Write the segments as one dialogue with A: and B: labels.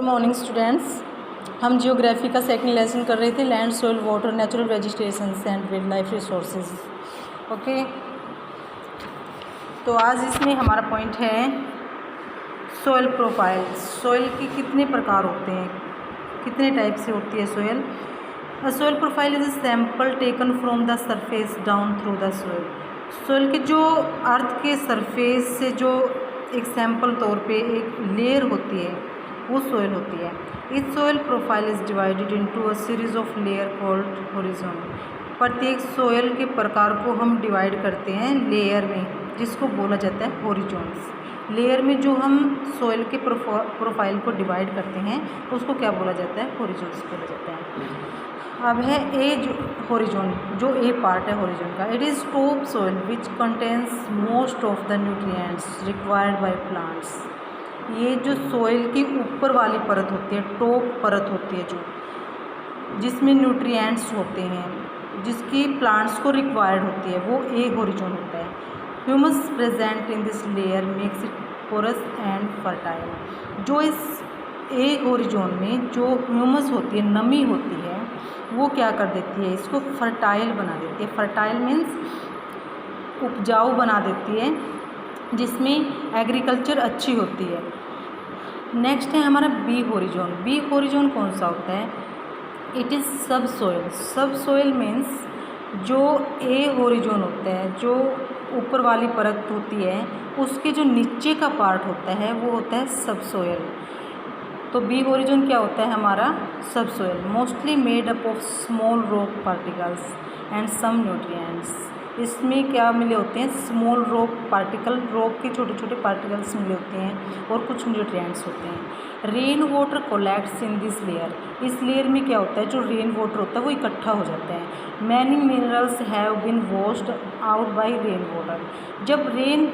A: Morning students. हम geography का second lesson कर रहे थे, land, soil, water, natural vegetations and wild life resources. Okay, तो आज इसमें हमारा पॉइंट है सोइल प्रोफाइल। सोइल के कितने प्रकार होते हैं, कितने टाइप से होती है soil. Soil profile is a sample taken from the surface down through the soil. Soil के जो अर्थ के सरफेस से जो एक सैंपल तौर पे एक लेयर होती है वो सोइल होती है। इस soil profile is divided into a series of layer called horizon. प्रत्येक सोइल के प्रकार को हम डिवाइड करते हैं लेयर में, जिसको बोला जाता है होरिजोन्स। लेयर में जो हम सोइल के प्रोफाइल को डिवाइड करते हैं उसको क्या बोला जाता है, होरिजोन्स बोला जाता है। अब है ए होरिजोन, जो ए पार्ट है होरिजोन का। It is top soil which contains most of the nutrients required by plants. ये जो सोइल की ऊपर वाली परत होती है, टॉप परत होती है जो, जिसमें न्यूट्रिएंट्स होते हैं, जिसकी प्लांट्स को रिक्वायर्ड होती है, वो ए होरिजोन होता है। Humus present in this layer makes it porous and fertile. जो इस ए होरिजोन में जो ह्यूमस होती है, नमी होती है, वो क्या कर देती है, इसको फर्टाइल बना देती है। फर्टाइल मीन्स उपजाऊ बना देती है, जिसमें एग्रीकल्चर अच्छी होती है। नेक्स्ट है हमारा बी होरिजोन। बी होरिजोन कौन सा होता है, इट इज़ सब सोइल। सब सोइल मीन्स जो ए होरिजोन होता है, जो ऊपर वाली परत होती है, उसके जो नीचे का पार्ट होता है वो होता है सब सोइल। तो बी होरिजोन क्या होता है हमारा, subsoil. Mostly made up of small rock particles and some nutrients. इसमें क्या मिले होते हैं, स्मॉल रॉक पार्टिकल, रॉक के छोटे छोटे पार्टिकल्स मिले होते हैं और कुछ न्यूट्रिएंट्स होते हैं। Rain water collects in this layer. इस लेयर में क्या होता है, जो रेन वाटर होता है वो इकट्ठा हो जाता है। Many minerals have been washed out by rain water. जब रेन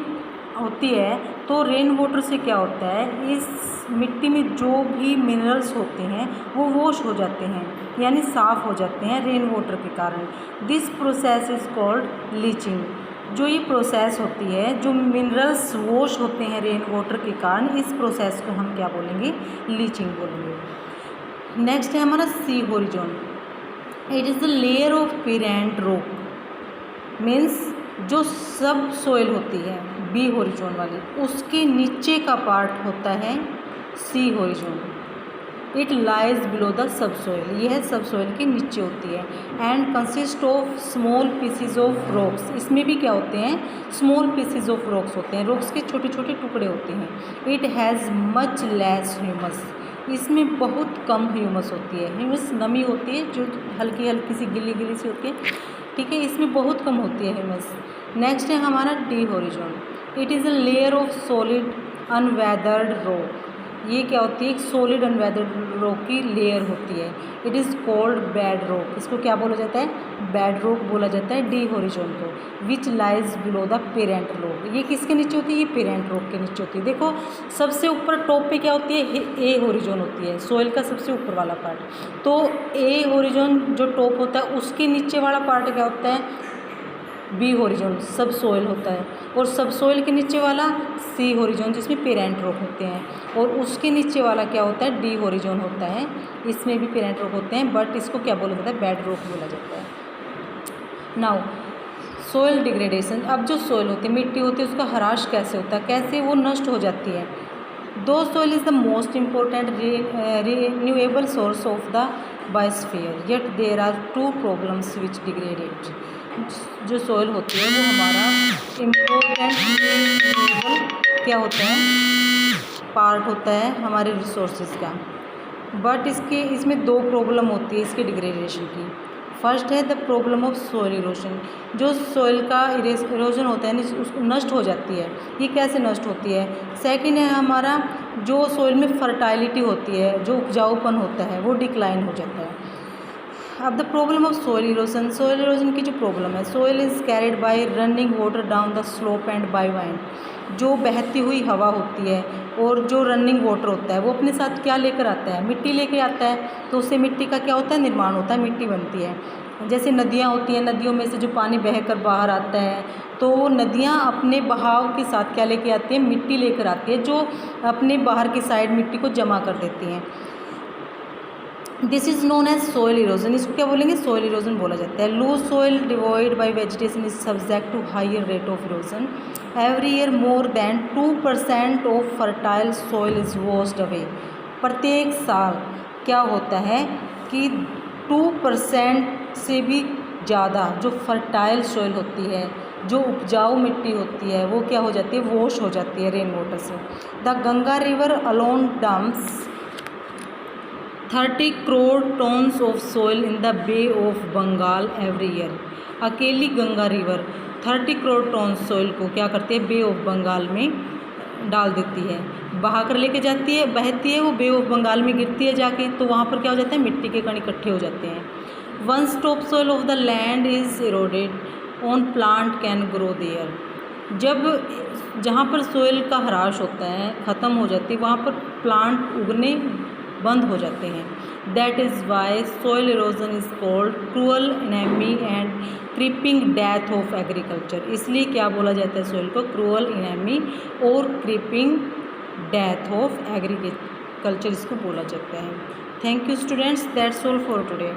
A: होती है तो रेन वाटर से क्या होता है, इस मिट्टी में जो भी मिनरल्स होते हैं वो वॉश हो जाते हैं, यानी साफ़ हो जाते हैं रेन वाटर के कारण। This process is called leaching. जो ये प्रोसेस होती है, जो मिनरल्स वॉश होते हैं रेन वाटर के कारण, इस प्रोसेस को हम क्या बोलेंगे, लीचिंग बोलेंगे। नेक्स्ट है हमारा C horizon. It is the layer of parent rock. Means जो सब सोइल होती है बी होरिजोन वाली, उसके नीचे का पार्ट होता है C horizon. It lies below the subsoil. यह सब सोइल के नीचे होती है। And consist of small pieces of rocks. इसमें भी क्या होते हैं, स्मॉल पीसीज ऑफ रॉक्स होते हैं, रॉक्स के छोटे छोटे टुकड़े होते हैं। It has much less humus. इसमें बहुत कम ह्यूमस होती है। ह्यूमस नमी होती है जो हल्की हल्की सी गिली गिली सी होती है, ठीक है, इसमें बहुत कम होती है ह्यूमस। नेक्स्ट है हमारा D horizon. It is a layer of solid unweathered rock. ये क्या होती है, एक सॉलिड अनवेदर्ड रॉक की लेयर होती है। It is called bedrock. इसको क्या बोला जाता है, बेड रॉक बोला जाता है डी होरिजोन को। Which lies below the parent rock. ये किसके नीचे होती है, ये पेरेंट रॉक के नीचे होती है। देखो सबसे ऊपर टॉप पे क्या होती है, ए होरिजोन होती है, सोइल का सबसे ऊपर वाला पार्ट। तो ए होरिजोन जो टॉप होता है, उसके नीचे वाला पार्ट क्या होता है, बी होरिजोन, सब सोइल होता है। और सब सोइल के नीचे वाला सी होरिजोन, जिसमें पेरेंट रॉक होते हैं। और उसके नीचे वाला क्या होता है, डी होरिजोन होता है, इसमें भी पेरेंट रॉक होते हैं, बट इसको क्या बोला जाता है, बेड रॉक बोला जाता है। Now soil degradation. अब जो सोइल होती है, मिट्टी होती है, उसका ह्रास कैसे होता है, कैसे वो नष्ट हो जाती है। दो soil is the most important renewable source of the biosphere, yet there are two problems which degraded. जो सोइल होती है वो हमारा इम्पोर्टेंट रिन्यूएबल क्या होता है, पार्ट होता है हमारे रिसोर्सेज का, बट इसमें दो प्रॉब्लम होती है इसके डिग्रेडेशन की। फर्स्ट है the problem of soil erosion. जो सोइल का इरोजन होता है उसको नष्ट हो जाती है। ये कैसे नष्ट होती है। सेकंड है हमारा जो सोइल में फर्टाइलिटी होती है, जो उपजाऊपन होता है, वो डिक्लाइन हो जाता है। अब the problem of soil erosion. Soil erosion की जो प्रॉब्लम है, soil is carried by running water down the slope and by wind. जो बहती हुई हवा होती है और जो रनिंग वाटर होता है वो अपने साथ क्या लेकर आता है, मिट्टी लेके आता है। तो उससे मिट्टी का क्या होता है, निर्माण होता है, मिट्टी बनती है। जैसे नदियाँ होती हैं, नदियों में से जो पानी बहकर बाहर आता है, तो नदियाँ अपने बहाव के साथ क्या लेके आती हैं, मिट्टी लेकर आती है, जो अपने बाहर की साइड मिट्टी को जमा कर देती हैं। This is known as soil erosion. इसको क्या बोलेंगे, सोइल इरोजन बोला जाता है। Loose soil devoid by vegetation is subject to higher rate of erosion. Every year more than 2% of fertile soil is washed away. प्रत्येक साल क्या होता है कि 2% से भी ज़्यादा जो फर्टाइल सोइल होती है, जो उपजाऊ मिट्टी होती है, वो क्या हो जाती है, वॉश हो जाती है रेन वाटर से। The Ganga river alone dumps 30 crore tons of soil in the bay of Bengal every year. अकेली Ganga river 30 crore ton soil को क्या करती है, बे ऑफ बंगाल में डाल देती है, बहा कर लेके जाती है, बहती है, वो बे ऑफ बंगाल में गिरती है जाके, तो वहाँ पर क्या हो जाता है, मिट्टी के कण इकट्ठे हो जाते हैं। Once top soil of the land is eroded on plant can grow there. जब जहाँ पर सोइल का ह्रास होता है, ख़त्म हो जाती है, वहाँ पर प्लांट उगने बंद हो जाते हैं। That is why soil erosion is called cruel enemy and creeping death of agriculture. इसलिए क्या बोला जाता है सोइल को, क्रूअल इनेमी और क्रीपिंग डेथ ऑफ एग्रीकल्चर इसको बोला जाता है। Thank you students, that's all for today.